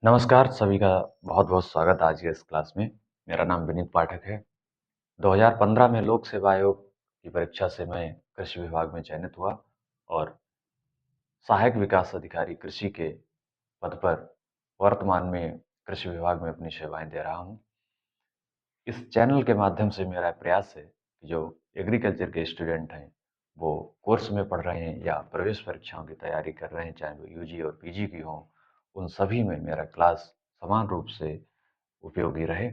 नमस्कार सभी का बहुत बहुत स्वागत आज के इस क्लास में। मेरा नाम विनीत पाठक है। 2015 में लोक सेवा आयोग की परीक्षा से मैं कृषि विभाग में चयनित हुआ और सहायक विकास अधिकारी कृषि के पद पर वर्तमान में कृषि विभाग में अपनी सेवाएं दे रहा हूं। इस चैनल के माध्यम से मेरा प्रयास है कि जो एग्रीकल्चर के स्टूडेंट हैं वो कोर्स में पढ़ रहे हैं या प्रवेश परीक्षाओं की तैयारी कर रहे हैं, चाहे वो यूजी और पीजी की हों, उन सभी में मेरा क्लास समान रूप से उपयोगी रहे।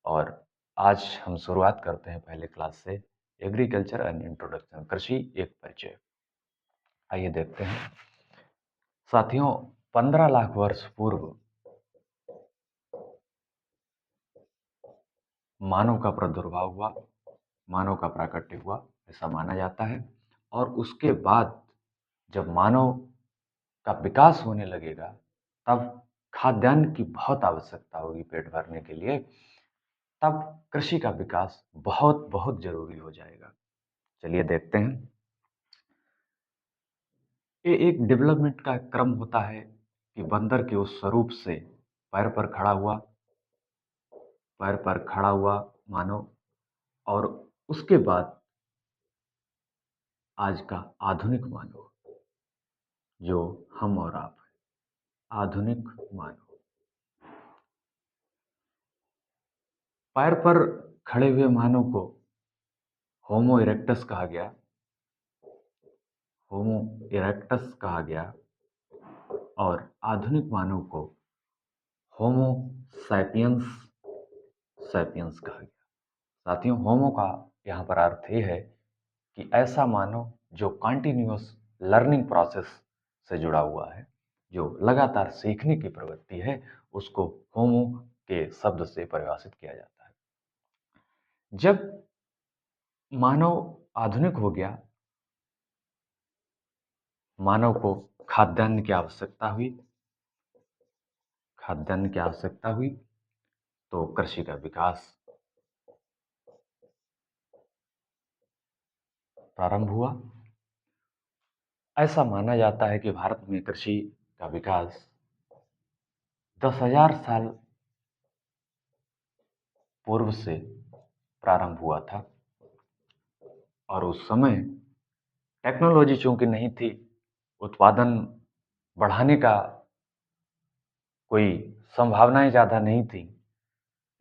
और आज हम शुरुआत करते हैं पहले क्लास से, एग्रीकल्चर एंड इंट्रोडक्शन, कृषि एक परिचय। आइए देखते हैं साथियों। 15 लाख वर्ष पूर्व मानव का प्रादुर्भाव हुआ, मानव का प्राकट्य हुआ, ऐसा माना जाता है। और उसके बाद जब मानव का विकास होने लगेगा तब खाद्यान्न की बहुत आवश्यकता होगी पेट भरने के लिए, तब कृषि का विकास बहुत बहुत जरूरी हो जाएगा। चलिए देखते हैं। ये एक डेवलपमेंट का क्रम होता है कि बंदर के उस स्वरूप से पैर पर खड़ा हुआ मानव, और उसके बाद आज का आधुनिक मानव, जो हम और आप हैं, आधुनिक मानव। पैर पर खड़े हुए मानव को होमो इरेक्टस कहा गया, होमो इरेक्टस कहा गया, और आधुनिक मानव को होमो सैपियंस सैपियंस कहा गया। साथियों, होमो का यहाँ पर अर्थ ये है कि ऐसा मानव जो कॉन्टिन्यूअस लर्निंग प्रोसेस से जुड़ा हुआ है, जो लगातार सीखने की प्रवृत्ति है, उसको होमो के शब्द से परिभाषित किया जाता है। जब मानव आधुनिक हो गया, मानव को खाद्यान्न की आवश्यकता हुई, तो कृषि का विकास प्रारंभ हुआ। ऐसा माना जाता है कि भारत में कृषि का विकास 10,000 साल पूर्व से प्रारंभ हुआ था, और उस समय टेक्नोलॉजी चूंकि नहीं थी, उत्पादन बढ़ाने का कोई संभावनाएं ज़्यादा नहीं थी,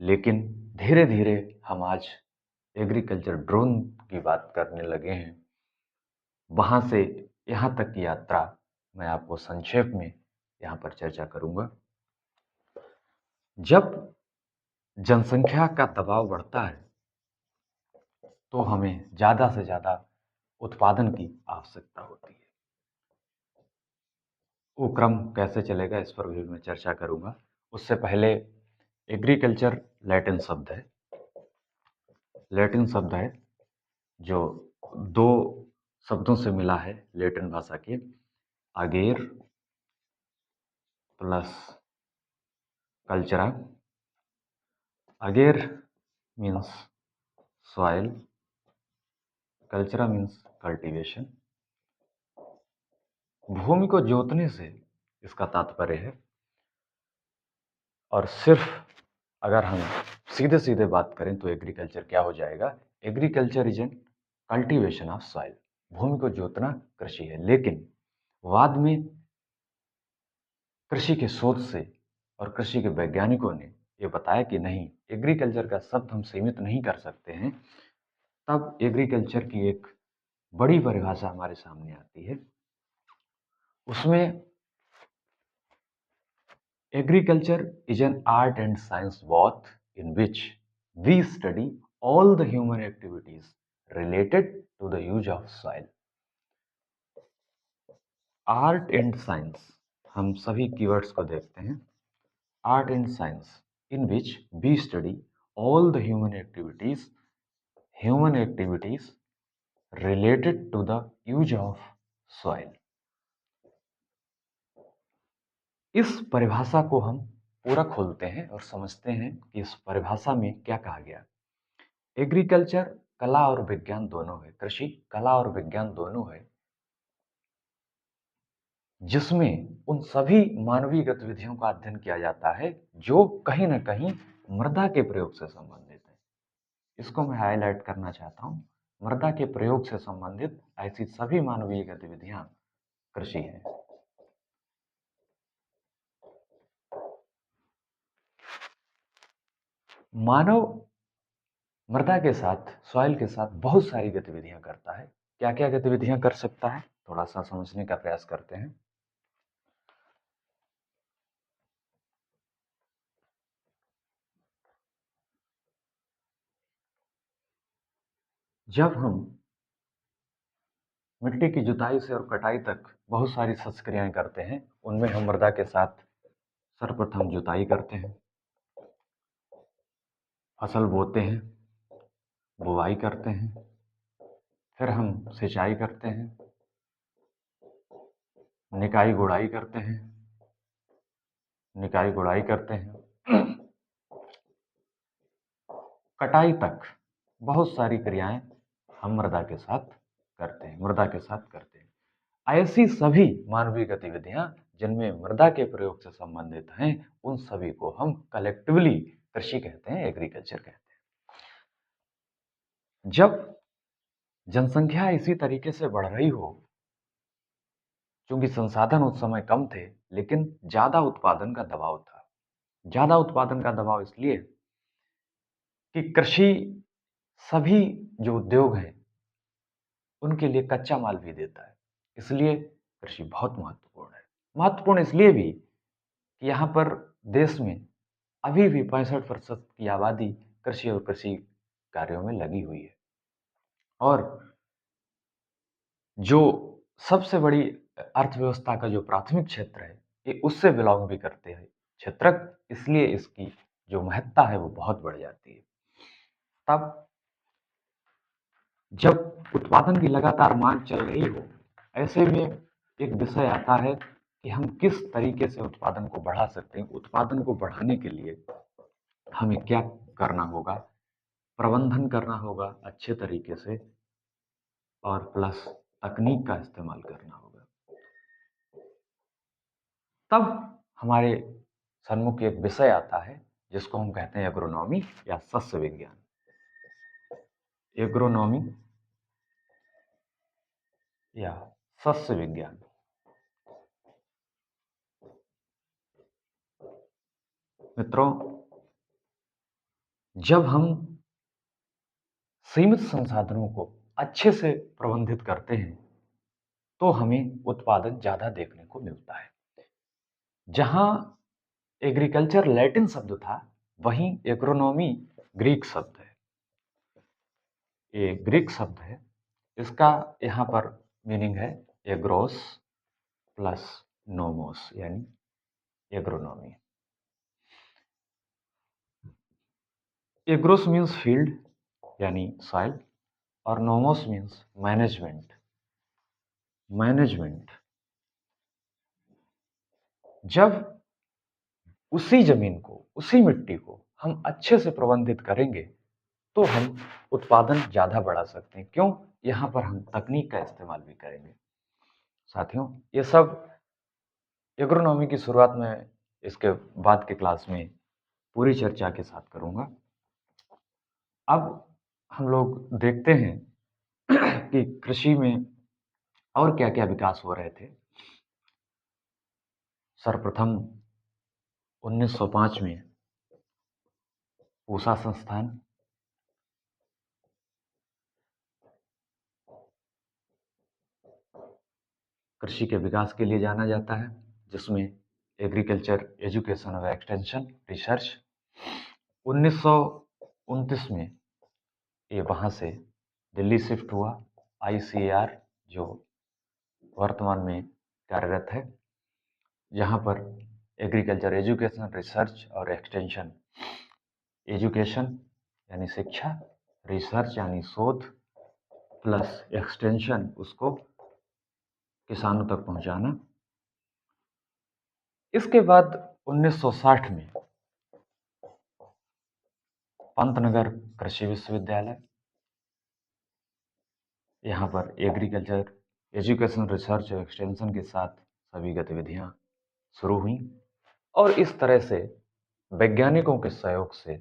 लेकिन धीरे धीरे हम आज एग्रीकल्चर ड्रोन की बात करने लगे हैं। वहाँ से यहाँ तक की यात्रा मैं आपको संक्षेप में यहाँ पर चर्चा करूँगा। जब जनसंख्या का दबाव बढ़ता है तो हमें ज़्यादा से ज़्यादा उत्पादन की आवश्यकता होती है। वो क्रम कैसे चलेगा इस पर भी मैं चर्चा करूँगा। उससे पहले एग्रीकल्चर लैटिन शब्द है जो दो शब्दों से मिला है, लैटिन भाषा के, ager plus cultura. Ager means soil, cultura means cultivation. भूमि को जोतने से इसका तात्पर्य है। और सिर्फ अगर हम सीधे सीधे बात करें तो एग्रीकल्चर क्या हो जाएगा? Agriculture is an cultivation of soil. भूमि को जोतना कृषि है। लेकिन बाद में कृषि के शोध से और कृषि के वैज्ञानिकों ने ये बताया कि नहीं, एग्रीकल्चर का शब्द हम सीमित नहीं कर सकते हैं। तब एग्रीकल्चर की एक बड़ी परिभाषा हमारे सामने आती है। उसमें agriculture is an art and science both in which we study all the human activities related to the use of soil. Art and science, हम सभी keywords को देखते हैं। Art and science in which we study all the human activities related to the use of soil. इस परिभाषा को हम पूरा खोलते हैं और समझते हैं कि इस परिभाषा में क्या कहा गया। एग्रीकल्चर कला और विज्ञान दोनों है, कृषि कला और विज्ञान दोनों है, जिसमें उन सभी मानवीय गतिविधियों का अध्ययन किया जाता है जो कहीं न कहीं मृदा के प्रयोग से संबंधित है। इसको मैं हाइलाइट करना चाहता हूँ। मृदा के प्रयोग से संबंधित ऐसी सभी मानवीय गतिविधियाँ कृषि है। मानव मृदा के साथ, सॉइल के साथ बहुत सारी गतिविधियां करता है। क्या-क्या गतिविधियां कर सकता है? थोड़ा-सा समझने का प्रयास करते हैं। जब हम मिट्टी की जुताई से और कटाई तक बहुत सारी शस्त्रक्रियाएं करते हैं, उनमें हम मृदा के साथ सर्वप्रथम जुताई करते हैं, फसल बोते हैं, बुवाई करते हैं, फिर हम सिंचाई करते हैं, निकाई गुड़ाई करते हैं, निकाई गुड़ाई करते हैं, कटाई तक बहुत सारी क्रियाएं हम मृदा के साथ करते हैं, मृदा के साथ करते हैं। ऐसी सभी मानवीय गतिविधियां जिनमें मृदा के प्रयोग से संबंधित हैं, उन सभी को हम कलेक्टिवली कृषि कहते हैं, एग्रीकल्चर कहते हैं। जब जनसंख्या इसी तरीके से बढ़ रही हो, क्योंकि संसाधन उस समय कम थे, लेकिन ज्यादा उत्पादन का दबाव था। ज्यादा उत्पादन का दबाव इसलिए कि कृषि सभी जो उद्योग हैं, उनके लिए कच्चा माल भी देता है। इसलिए कृषि बहुत महत्वपूर्ण है। महत्वपूर्ण इसलिए भी कि यहाँ पर देश में अभी भी 65% की आबादी कृषि और कृषि कार्यों में लगी हुई है। और जो सबसे बड़ी अर्थव्यवस्था का जो प्राथमिक क्षेत्र है, ये उससे बिलोंग भी करते हैं क्षेत्रक, इसलिए इसकी जो महत्ता है वो बहुत बढ़ जाती है। तब जब उत्पादन की लगातार मांग चल रही हो, ऐसे में एक विषय आता है कि हम किस तरीके से उत्पादन को बढ़ा सकते हैं। उत्पादन को बढ़ाने के लिए हमें क्या करना होगा? प्रबंधन करना होगा अच्छे तरीके से, और प्लस तकनीक का इस्तेमाल करना होगा। तब हमारे सन्मुख एक विषय आता है जिसको हम कहते हैं एग्रोनॉमी या सस्य विज्ञान। एग्रोनॉमी या सस्य विज्ञान। मित्रों, जब हम सीमित संसाधनों को अच्छे से प्रबंधित करते हैं, तो हमें उत्पादन ज्यादा देखने को मिलता है। जहां एग्रीकल्चर लैटिन शब्द था, वहीं एग्रोनॉमी ग्रीक शब्द है। ये ग्रीक शब्द है। इसका यहाँ पर मीनिंग है एग्रोस प्लस नोमोस, यानी एग्रोनॉमी। एग्रोस मीन्स फील्ड यानी सॉइल, और नोमोस मीन्स मैनेजमेंट। मैनेजमेंट। जब उसी जमीन को, उसी मिट्टी को हम अच्छे से प्रबंधित करेंगे, तो हम उत्पादन ज्यादा बढ़ा सकते हैं। क्यों? यहाँ पर हम तकनीक का इस्तेमाल भी करेंगे। साथियों, ये सब एग्रोनॉमी की शुरुआत में इसके बाद के क्लास में पूरी चर्चा के साथ करूंगा। अब हम लोग देखते हैं कि कृषि में और क्या-क्या विकास हो रहे थे। सर्वप्रथम 1905 में पूसा संस्थान, कृषि के विकास के लिए जाना जाता है, जिसमें एग्रीकल्चर एजुकेशन और एक्सटेंशन रिसर्च 1929 में ये वहाँ से दिल्ली शिफ्ट हुआ। ICAR जो वर्तमान में कार्यरत है, यहाँ पर एग्रीकल्चर एजुकेशन रिसर्च और एक्सटेंशन, एजुकेशन यानी शिक्षा, रिसर्च यानी शोध, प्लस एक्सटेंशन उसको किसानों तक पहुंचाना। इसके बाद 1960 में पंतनगर कृषि विश्वविद्यालय, यहाँ पर एग्रीकल्चर एजुकेशन रिसर्च और एक्सटेंशन के साथ सभी गतिविधियाँ शुरू हुई और इस तरह से वैज्ञानिकों के सहयोग से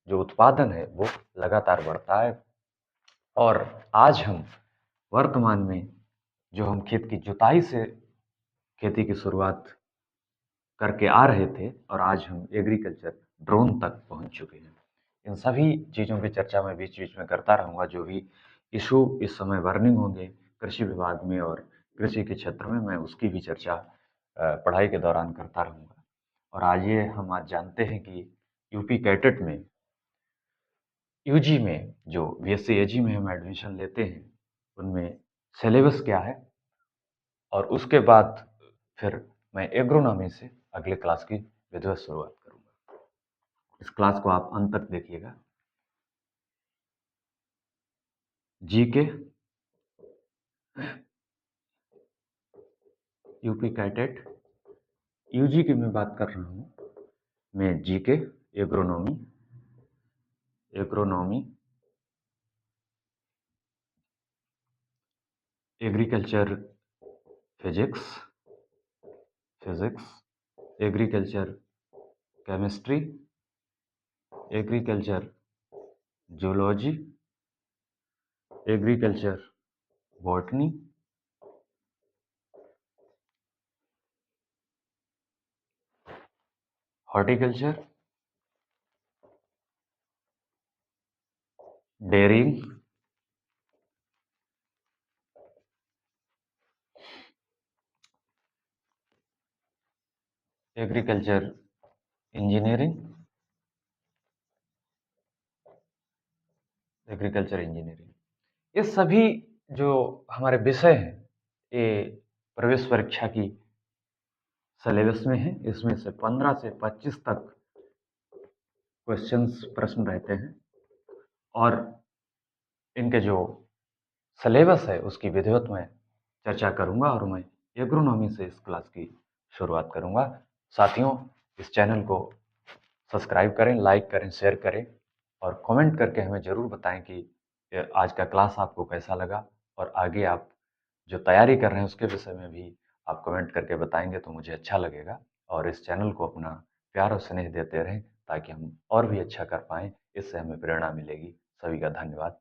जो उत्पादन है वो लगातार बढ़ता है और आज हम वर्तमान में जो हम खेत की जुताई से खेती की शुरुआत करके आ रहे थे और आज हम एग्रीकल्चर ड्रोन तक पहुंच चुके हैं। इन सभी चीज़ों की चर्चा मैं बीच-बीच में करता रहूँगा, जो भी इश्यू इस समय बर्निंग होंगे कृषि विभाग में और कृषि के क्षेत्र में, मैं उसकी भी चर्चा पढ़ाई के दौरान करता रहूँगा। और आइए हम आज जानते हैं कि यूपी कैडेट में यूजी में जो बीएससी एजी में हम एडमिशन लेते हैं, उनमें सिलेबस क्या है और उसके बाद फिर मैं एग्रोनॉमी से अगले क्लास की विधिवत शुरुआत करूँगा। इस क्लास को आप अंत तक देखिएगा। जीके यूपी कैडेट यूजी की मैं बात कर रहा हूँ। मैं GK agronomy agronomy agriculture physics agriculture chemistry agriculture zoology agriculture botany horticulture dairying agriculture engineering ये सभी जो हमारे विषय हैं, ये प्रवेश परीक्षा की सिलेबस में है। इसमें से 15 से 25 तक क्वेश्चंस प्रश्न रहते हैं और इनके जो सिलेबस है उसकी विधिवत मैं चर्चा करूंगा और मैं एग्रोनॉमी से इस क्लास की शुरुआत करूंगा। साथियों, इस चैनल को सब्सक्राइब करें, लाइक करें, शेयर करें और कमेंट करके हमें ज़रूर बताएं कि आज का क्लास आपको कैसा लगा और आगे आप जो तैयारी कर रहे हैं उसके विषय में भी आप कमेंट करके बताएंगे तो मुझे अच्छा लगेगा। और इस चैनल को अपना प्यार और स्नेह देते रहें ताकि हम और भी अच्छा कर पाएँ, इससे हमें प्रेरणा मिलेगी। सभी का धन्यवाद।